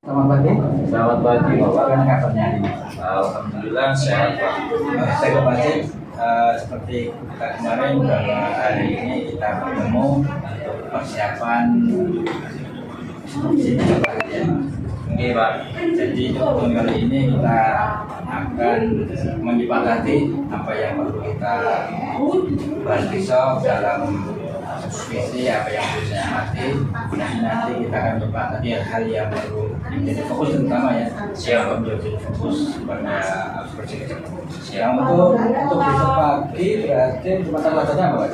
Selamat pagi. Selamat pagi, Bapak. Bagaimana kabarnya hari ini? Alhamdulillah sehat, Pak. Saya Pak Wajib, seperti kita kemarin bahwa hari ini kita bertemu untuk persiapan skripsi Pak ya. Oke, Pak. Jadi untuk kali ini kita akan menyepakati apa yang perlu kita bahas besok dalam visi apa yang harus saya amati. Nanti kita akan menyepakati hal yang perlu menjadi fokus terutama ya. Siap. Menjadi fokus pada proyek tersebut. Yang untuk besok pagi berarti mata pelajarannya apa Pak?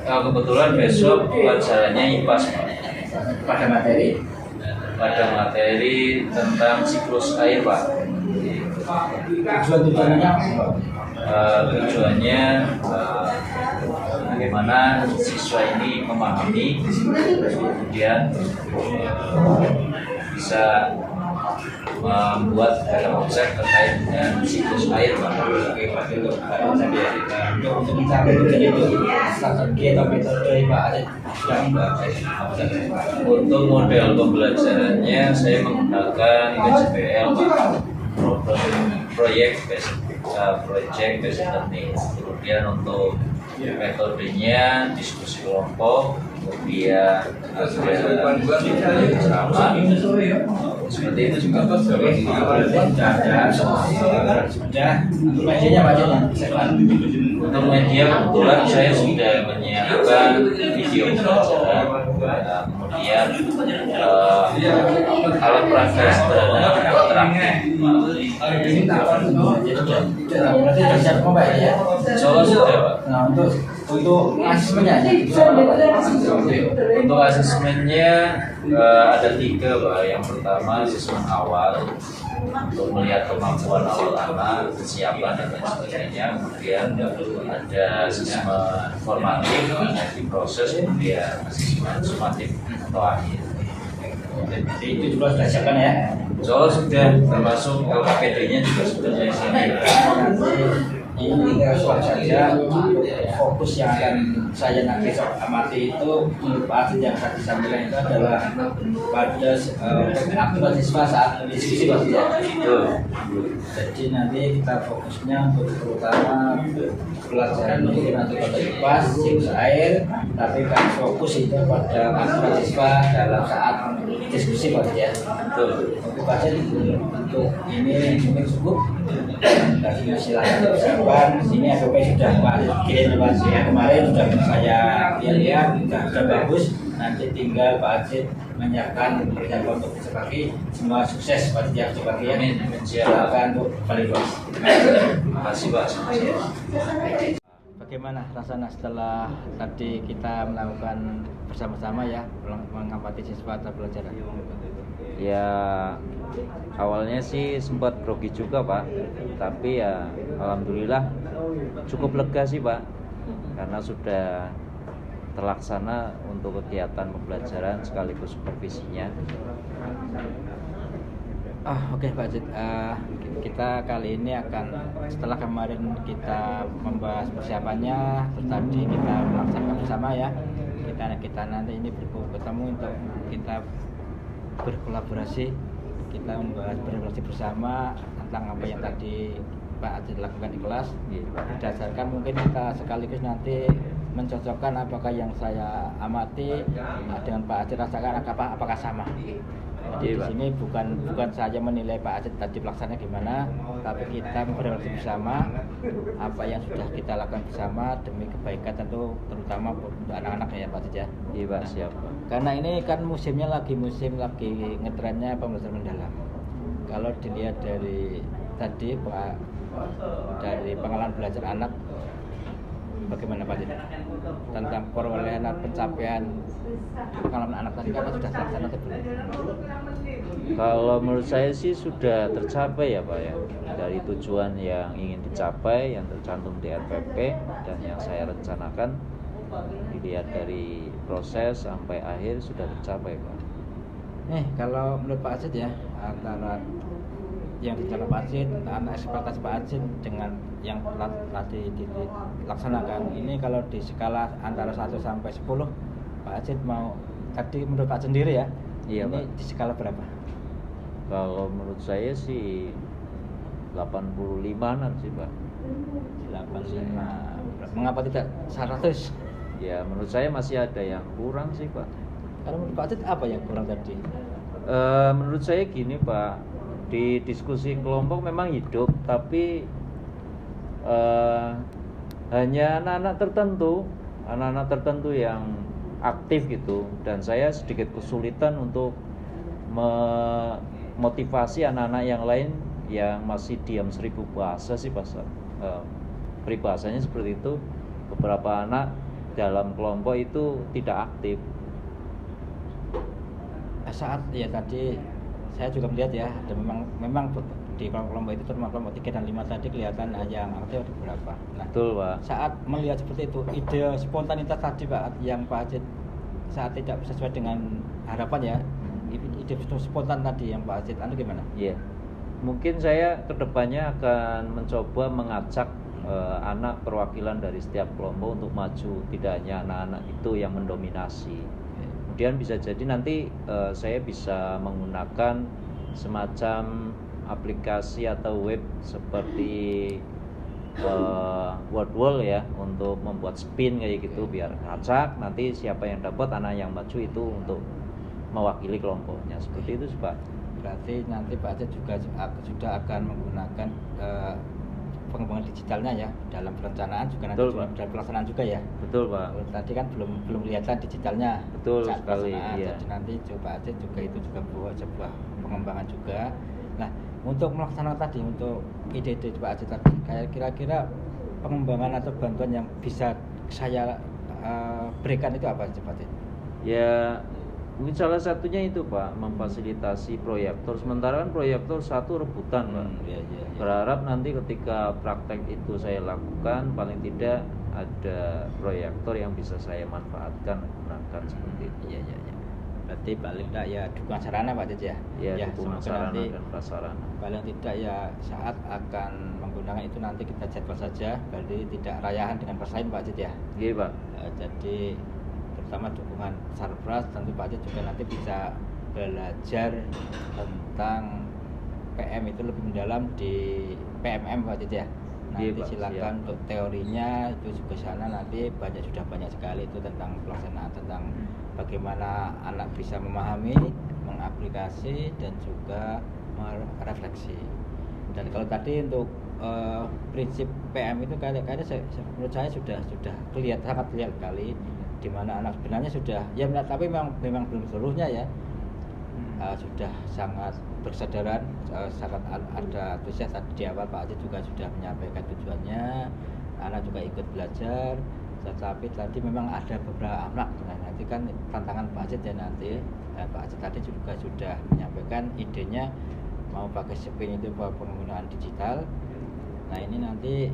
Kebetulan besok pelajarannya IPA, Pak. Pada materi Pada materi tentang siklus air, Pak. tujuannya apa? Tujuannya bagaimana siswa ini memahami, kemudian bisa membuat dalam konsep terkait dengan siklus air, Pak. Oke, Pak, untuk mencapai tujuan itu strategi atau metode Pak ada sudah membahas apa saja? Untuk model pembelajarannya saya menggunakan PJBL, Pak. Project based learning. Kemudian untuk metodenya diskusi kelompok, kemudian ada ceramah, seperti itu juga. Sudah medianya bacanya Untuk media kebetulan saya sudah menyiapkan video pembelajaran, kemudian alat peraga sederhana interaktif. Berarti sudah siap semua Pak ya? Insya sudah, Pak. Nah untuk asesmennya Untuk asesmennya ada 3, Pak. Yang pertama asesmen awal untuk melihat kemampuan awal anak, kesiapan dan lain sebagainya. Kemudian ada asesmen formatif, nanti proses, kemudian asesmen sumatif atau akhir. Jadi itu juga sudah siapkan ya? Sudah, termasuk LKPD-nya juga sudah saya siapkan. Ini tinggal saja fokus yang akan saya nanti amati itu menurut Pak Aziz yang tadi sampaikan itu adalah pada aktivitas siswa saat diskusi Pak ya. Jadi nanti kita fokusnya untuk terutama pelajaran ini nanti pada IPA, siklus air, tapi kan fokus itu pada aktivitas siswa dalam saat diskusi Pak ya. Oke Pak Aziz, untuk ini mungkin cukup. Tadi silakan persiapan. Ini SOP sudah Pak kirim Pak ya, kemarin sudah saya lihat sudah bagus. Nanti tinggal Pak Aziz menyiapkan persiapan untuk besok pagi. Semua sukses Pak Aziz besok pagi ya. Silakan untuk validasi. Terima kasih, Pak. Bagaimana rasanya setelah tadi kita melakukan bersama-sama ya mengamati siswa atau pelajaran? Ya awalnya sih sempat grogi juga Pak, tapi ya alhamdulillah cukup lega sih Pak, karena sudah terlaksana untuk kegiatan pembelajaran sekaligus supervisinya. Oke Pak Zid, kita kali ini akan setelah kemarin kita membahas persiapannya, terus tadi kita melaksanakan bersama ya. Kita nanti ini bertemu untuk kita berkolaborasi, kita membahas berkolaborasi bersama tentang apa yang tadi Pak Aziz lakukan di kelas. Berdasarkan mungkin kita sekaligus nanti mencocokkan apakah yang saya amati dengan Pak Aziz rasakan apakah sama. Jadi di sini bukan saja menilai Pak Aziz tadi pelaksananya gimana, tapi kita berkolaborasi bersama apa yang sudah kita lakukan bersama demi kebaikan tentu terutama untuk anak-anak ya Pak Aziz ya. Iya Pak, siap Pak. Karena ini kan musim lagi ngetrennya pembelajaran mendalam. Kalau dilihat dari tadi Pak, dari pengalaman belajar anak, bagaimana Pak Aziz tentang perolehan pencapaian pengalaman anak tadi apa sudah terlaksana atau belum? Kalau menurut saya sih sudah tercapai ya Pak ya, dari tujuan yang ingin dicapai yang tercantum di RPP dan yang saya rencanakan, dilihat dari proses sampai akhir sudah tercapai Pak. Kalau menurut Pak Aziz ya, antara yang dijalankan Pak Aziz, anak ekspektasi Pak Aziz dengan yang telah dilaksanakan ini, kalau di skala antara 1 sampai 10 Pak Aziz mau tadi menurut Pak sendiri ya, Iya, ini Pak. di skala berapa? Kalau menurut saya sih 85-an sih Pak. 85. Mengapa tidak 100? Ya menurut saya masih ada yang kurang sih Pak. Kalau menurut Pak Acit apa yang kurang tadi? Menurut saya gini Pak, di diskusi kelompok memang hidup, tapi hanya anak-anak tertentu yang aktif gitu, dan saya sedikit kesulitan untuk memotivasi anak-anak yang lain yang masih diam 1000 bahasa sih Pak. Peribahasanya seperti itu, beberapa anak dalam kelompok itu tidak aktif. Saat ya tadi saya juga melihat ya, ada memang di kelompok itu termasuk kelompok 3 dan 5 tadi kelihatan yang aktif ada beberapa. Nah, Betul Pak. saat melihat seperti itu, ide spontanitas tadi Pak yang Pak Acit saat tidak sesuai dengan harapan ya, ide spontan tadi yang Pak Acit anu gimana? Iya. Mungkin saya kedepannya akan mencoba mengajak anak perwakilan dari setiap kelompok untuk maju, tidak hanya anak-anak itu yang mendominasi. Kemudian bisa jadi nanti saya bisa menggunakan semacam aplikasi atau web seperti Wordwall ya, untuk membuat spin kayak gitu, biar ngacak nanti siapa yang dapat, anak yang maju itu untuk mewakili kelompoknya, seperti itu Pak. Berarti nanti Pak Acit juga sudah akan menggunakan pengembangan digitalnya ya dalam perencanaan juga nanti Betul, juga Pak. dalam pelaksanaan juga ya. Betul Pak. Tadi kan belum kelihatan digitalnya. Betul saat sekali, pelaksanaan. iya. Jadi nanti coba aja juga itu juga buat sebuah pengembangan juga. Nah, untuk melaksanakan tadi, untuk ide-ide Pak Acit tadi, kayak kira-kira pengembangan atau bantuan yang bisa saya berikan itu apa Pak Acit? Ya mungkin salah satunya itu Pak, memfasilitasi proyektor. Sementara kan proyektor satu rebutan Pak. Iya. Berharap nanti ketika praktek itu saya lakukan, paling tidak ada proyektor yang bisa saya manfaatkan, gunakan seperti itu. Iya. Berarti paling tidak ya dukungan sarana Pak Acit ya. Ya, dukungan semoga sarana nanti dan prasarana. paling tidak ya saat akan menggunakan itu nanti kita jadwal saja, berarti tidak rayahan dengan persaing Pak Acit ya. Iya Pak. Jadi terutama dukungan sarpras, tentu Pak Acit juga nanti bisa belajar tentang PM itu lebih mendalam di PMM Pak Acit ya. Nanti Iya, Pak, silakan siap. untuk teorinya itu juga sana nanti sudah banyak sekali itu tentang pelaksanaan, tentang bagaimana anak bisa memahami, mengaplikasi dan juga merefleksi. Dan kalau tadi untuk prinsip PM itu kayaknya menurut saya sudah kelihatan, sangat kelihatan sekali di mana anak sebenarnya sudah ya, tapi memang belum seluruhnya ya. Sudah sangat berkesadaran, sangat ada antusias. Tadi di awal Pak Acit juga sudah menyampaikan tujuannya, anak juga ikut belajar, tetapi tadi memang ada beberapa anak. Nah, nanti kan tantangan Pak Acit ya nanti, dan Pak Acit tadi juga sudah menyampaikan idenya mau pakai spin itu penggunaan digital. Nah ini nanti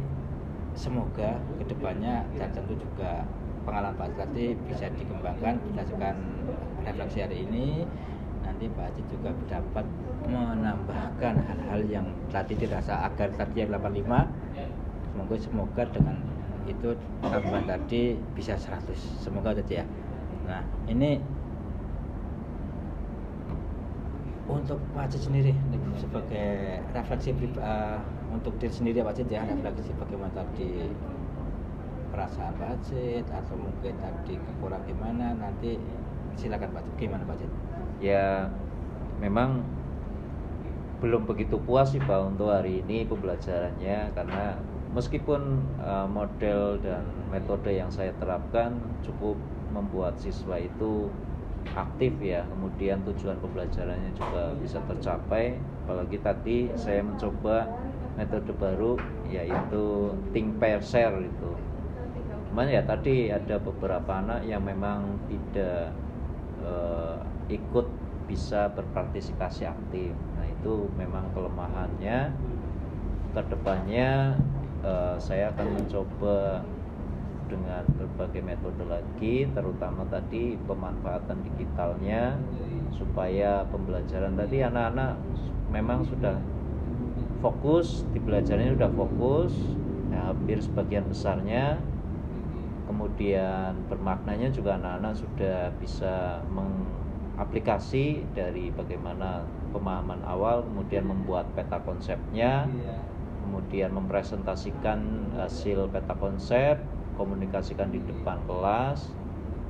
semoga kedepannya dan tentu juga pengalaman Pak Acit tadi bisa dikembangkan berdasarkan refleksi hari ini. Nanti Pak Acit juga dapat menambahkan hal-hal yang tadi dirasa agar tadi yang 85, semoga dengan itu tambahan tadi bisa 100, semoga tadi ya. Nah ini untuk Pak Acit sendiri sebagai refleksi untuk diri sendiri Pak Acit ya, refleksi bagaimana tadi perasaan Pak Acit atau mungkin tadi kekurang gimana, nanti silakan Pak Acit, gimana Pak Acit? Ya memang belum begitu puas sih Pak untuk hari ini pembelajarannya, karena meskipun model dan metode yang saya terapkan cukup membuat siswa itu aktif ya, kemudian tujuan pembelajarannya juga bisa tercapai. Apalagi tadi saya mencoba metode baru yaitu think pair share itu. Cuman ya tadi ada beberapa anak yang memang tidak ikut bisa berpartisipasi aktif. Nah itu memang kelemahannya. Kedepannya saya akan mencoba dengan berbagai metode lagi, terutama tadi pemanfaatan digitalnya, supaya pembelajaran tadi anak-anak memang sudah fokus di belajarnya, sudah fokus ya, hampir sebagian besarnya. Kemudian bermaknanya juga anak-anak sudah bisa aplikasi dari bagaimana pemahaman awal, kemudian membuat peta konsepnya, kemudian mempresentasikan hasil peta konsep, komunikasikan di depan kelas.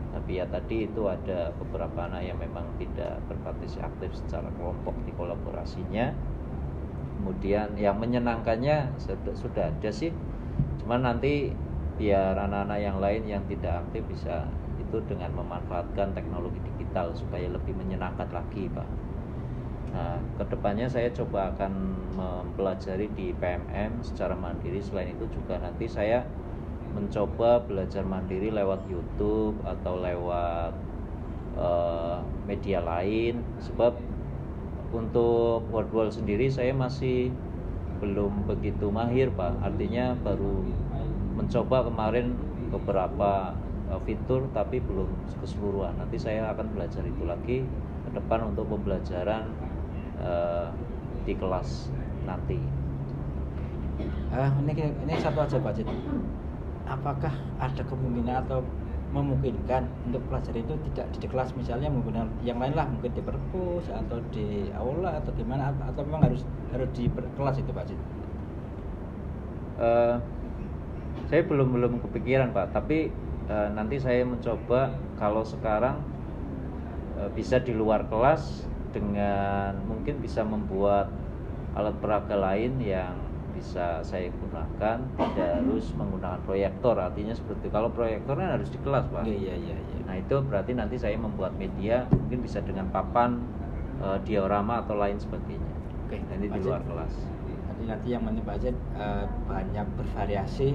Tapi ya tadi itu ada beberapa anak yang memang tidak berpartisipasi aktif secara kelompok di kolaborasinya. Kemudian yang menyenangkannya sudah ada sih, cuman nanti biar anak-anak yang lain yang tidak aktif bisa itu dengan memanfaatkan teknologi digital supaya lebih menyenangkan lagi, Pak. Nah, kedepannya saya coba akan mempelajari di PMM secara mandiri. Selain itu juga nanti saya mencoba belajar mandiri lewat YouTube atau lewat media lain, sebab untuk Wordwall sendiri saya masih belum begitu mahir, Pak. Artinya baru mencoba kemarin beberapa fitur tapi belum keseluruhan. Nanti saya akan belajar itu lagi ke depan untuk pembelajaran di kelas nanti. Ini satu aja Pak Cid. Apakah ada kemungkinan atau memungkinkan untuk pelajar itu tidak di kelas, misalnya menggunakan yang lain lah, mungkin di perpus atau di aula atau gimana, atau memang harus di kelas itu Pak Cid? Saya belum kepikiran, Pak, tapi nanti saya mencoba kalau sekarang bisa di luar kelas dengan mungkin bisa membuat alat peraga lain yang bisa saya gunakan, tidak harus menggunakan proyektor. Artinya seperti kalau proyektor kan harus di kelas, Pak. Iya. Nah itu berarti nanti saya membuat media mungkin bisa dengan papan, diorama atau lain sebagainya. Oke, nanti di luar kelas. Nanti yang penting Pak Cid banyak bervariasi,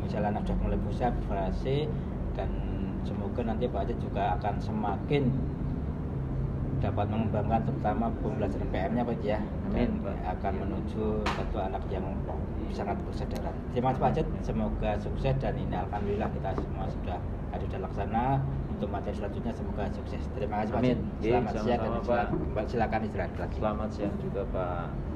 misalnya anak sudah mulai bisa bervariasi, dan semoga nanti Pak Cid juga akan semakin dapat mengembangkan terutama pembelajaran PM-nya Pak Cid ya. Amin, Pak. Akan menuju satu anak yang sangat berkesadaran. Terima kasih Pak Cid, semoga sukses, dan ini alhamdulillah kita semua sudah laksana. Untuk materi selanjutnya semoga sukses. Terima kasih Pak Cid. Amin. Selamat siang, Sama-sama, dan silakan istirahat lagi. Selamat siang juga, Pak.